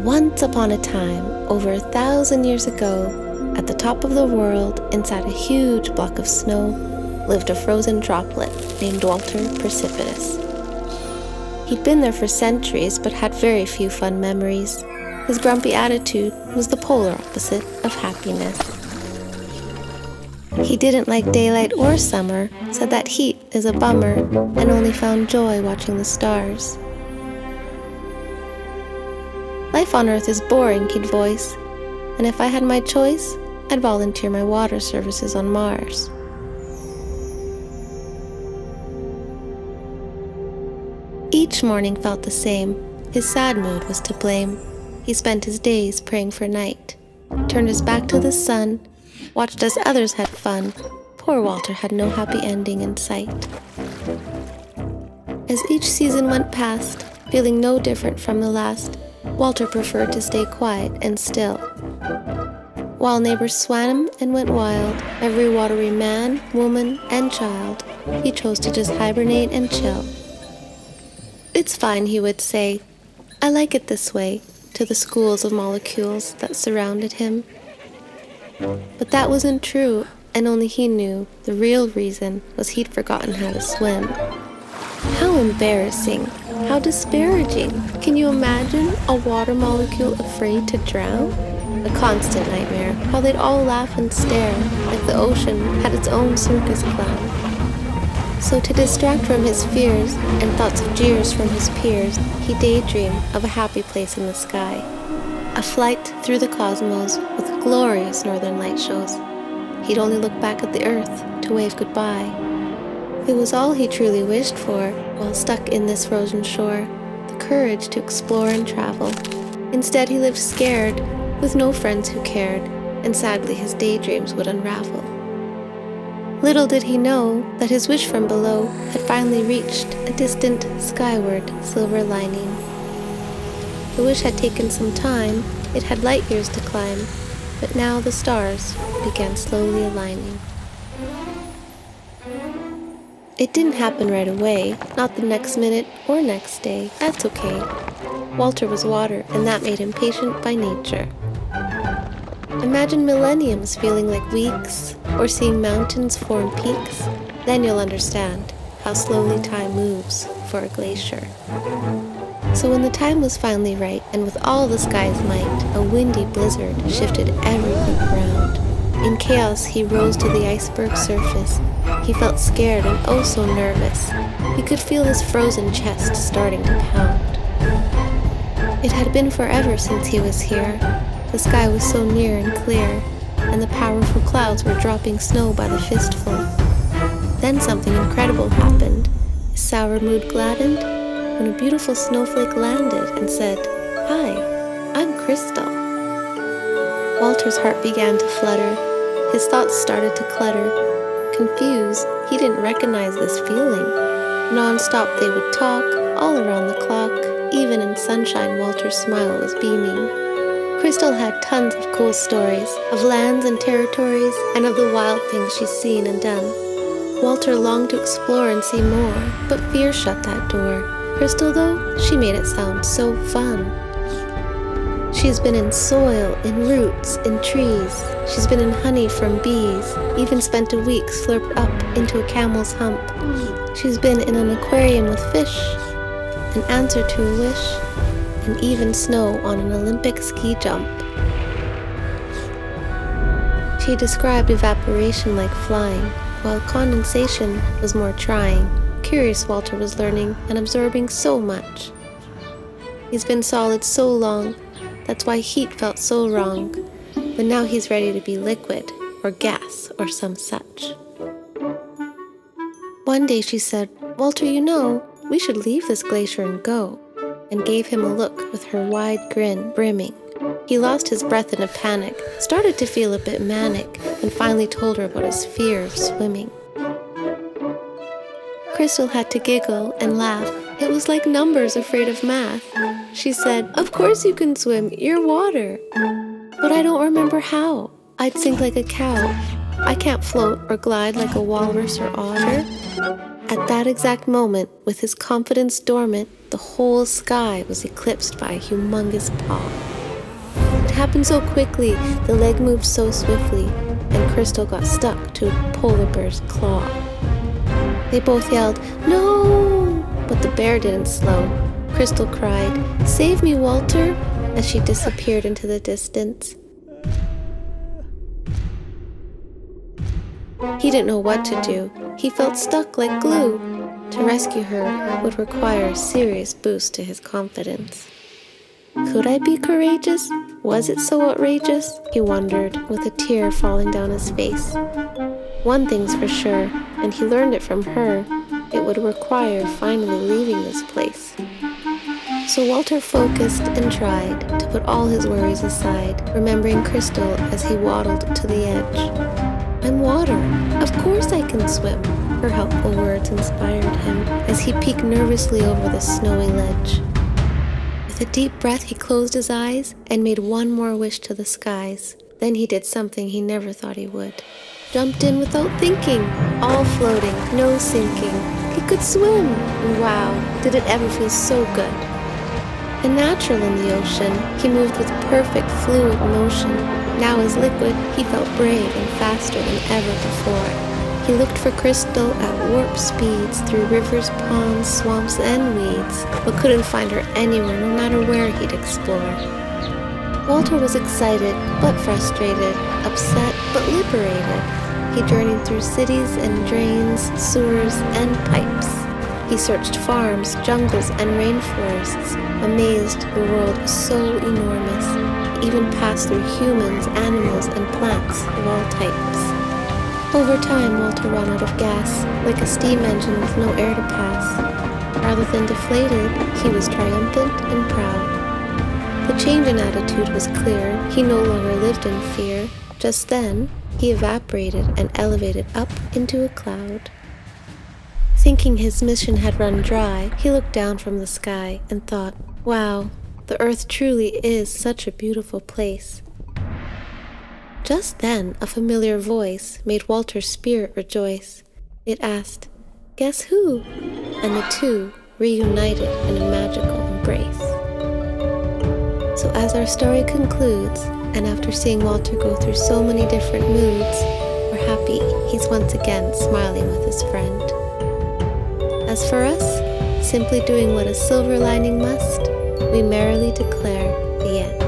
Once upon a time, over 1,000 years ago, at the top of the world, inside a huge block of snow, lived a frozen droplet named Walter Precipitous. He'd been there for centuries, but had very few fun memories. His grumpy attitude was the polar opposite of happiness. He didn't like daylight or summer, said that heat is a bummer, and only found joy watching the stars. Life on Earth is boring, he'd voice, and if I had my choice, I'd volunteer my water services on Mars. Each morning felt the same. His sad mood was to blame. He spent his days praying for night, turned his back to the sun, watched as others had fun. Poor Walter had no happy ending in sight. As each season went past, feeling no different from the last, Walter preferred to stay quiet and still. While neighbors swam and went wild, every watery man, woman, and child, he chose to just hibernate and chill. "It's fine," he would say. "I like it this way," to the schools of molecules that surrounded him. But that wasn't true, and only he knew the real reason was he'd forgotten how to swim. How embarrassing, how disparaging. Can you imagine a water molecule afraid to drown? A constant nightmare, how they'd all laugh and stare, like the ocean had its own circus clown. So to distract from his fears and thoughts of jeers from his peers, he daydreamed of a happy place in the sky. A flight through the cosmos with glorious northern light shows. He'd only look back at the earth to wave goodbye. It was all he truly wished for while stuck in this frozen shore, the courage to explore and travel. Instead he lived scared, with no friends who cared, and sadly his daydreams would unravel. Little did he know that his wish from below had finally reached a distant skyward silver lining. The wish had taken some time, it had light years to climb, but now the stars began slowly aligning. It didn't happen right away, not the next minute or next day. That's okay. Walter was water, and that made him patient by nature. Imagine millenniums feeling like weeks, or seeing mountains form peaks. Then you'll understand how slowly time moves for a glacier. So when the time was finally right, and with all the sky's might, a windy blizzard shifted everything around. In chaos, he rose to the iceberg surface. He felt scared and oh so nervous. He could feel his frozen chest starting to pound. It had been forever since he was here. The sky was so near and clear, and the powerful clouds were dropping snow by the fistful. Then something incredible happened. His sour mood gladdened when a beautiful snowflake landed and said, "Hi, I'm Crystal." Walter's heart began to flutter. His thoughts started to clutter. Confused, he didn't recognize this feeling. Non-stop they would talk, all around the clock. Even in sunshine, Walter's smile was beaming. Crystal had tons of cool stories, of lands and territories, and of the wild things she's seen and done. Walter longed to explore and see more, but fear shut that door. Crystal, though, she made it sound so fun. She's been in soil, in roots, in trees. She's been in honey from bees, even spent a week slurped up into a camel's hump. She's been in an aquarium with fish, an answer to a wish, and even snow on an Olympic ski jump. She described evaporation like flying, while condensation was more trying. Curious Walter was learning and absorbing so much. He's been solid so long, that's why heat felt so wrong. But now he's ready to be liquid, or gas, or some such. One day she said, "Walter, you know, we should leave this glacier and go," and gave him a look with her wide grin brimming. He lost his breath in a panic, started to feel a bit manic, and finally told her about his fear of swimming. Crystal had to giggle and laugh. It was like numbers afraid of math. She said, "Of course you can swim, you're water." "But I don't remember how. I'd sink like a cow. I can't float or glide like a walrus or otter." At that exact moment, with his confidence dormant, the whole sky was eclipsed by a humongous paw. happened so quickly, the leg moved so swiftly, and Crystal got stuck to a polar bear's claw. They both yelled, "No!" But the bear didn't slow. Crystal cried, "Save me, Walter," as she disappeared into the distance. He didn't know what to do. He felt stuck like glue. To rescue her would require a serious boost to his confidence. Could I be courageous? Was it so outrageous? He wondered, with a tear falling down his face. One thing's for sure, and he learned it from her, it would require finally leaving this place. So Walter focused and tried to put all his worries aside, remembering Crystal as he waddled to the edge. "I'm water. Of course I can swim." Her helpful words inspired him as he peeked nervously over the snowy ledge. With a deep breath, he closed his eyes and made one more wish to the skies. Then he did something he never thought he would. Jumped in without thinking, all floating, no sinking. He could swim, and wow, did it ever feel so good. A natural in the ocean, he moved with perfect fluid motion. Now as liquid, he felt brave and faster than ever before. He looked for Crystal at warp speeds through rivers, ponds, swamps, and weeds, but couldn't find her anywhere, no matter where he'd explore. Walter was excited, but frustrated, upset, but liberated. He journeyed through cities and drains, sewers, and pipes. He searched farms, jungles, and rainforests, amazed the world was so enormous. He even passed through humans, animals, and plants of all types. Over time, Walter ran out of gas, like a steam engine with no air to pass. Rather than deflated, he was triumphant and proud. The change in attitude was clear. He no longer lived in fear. Just then, he evaporated and elevated up into a cloud. Thinking his mission had run dry, he looked down from the sky and thought, "Wow, the earth truly is such a beautiful place." Just then, a familiar voice made Walter's spirit rejoice. It asked, "Guess who?" And the two reunited in a magical embrace. So as our story concludes, and after seeing Walter go through so many different moods, we're happy he's once again smiling with his friend. As for us, simply doing what a silver lining must, we merrily declare the end.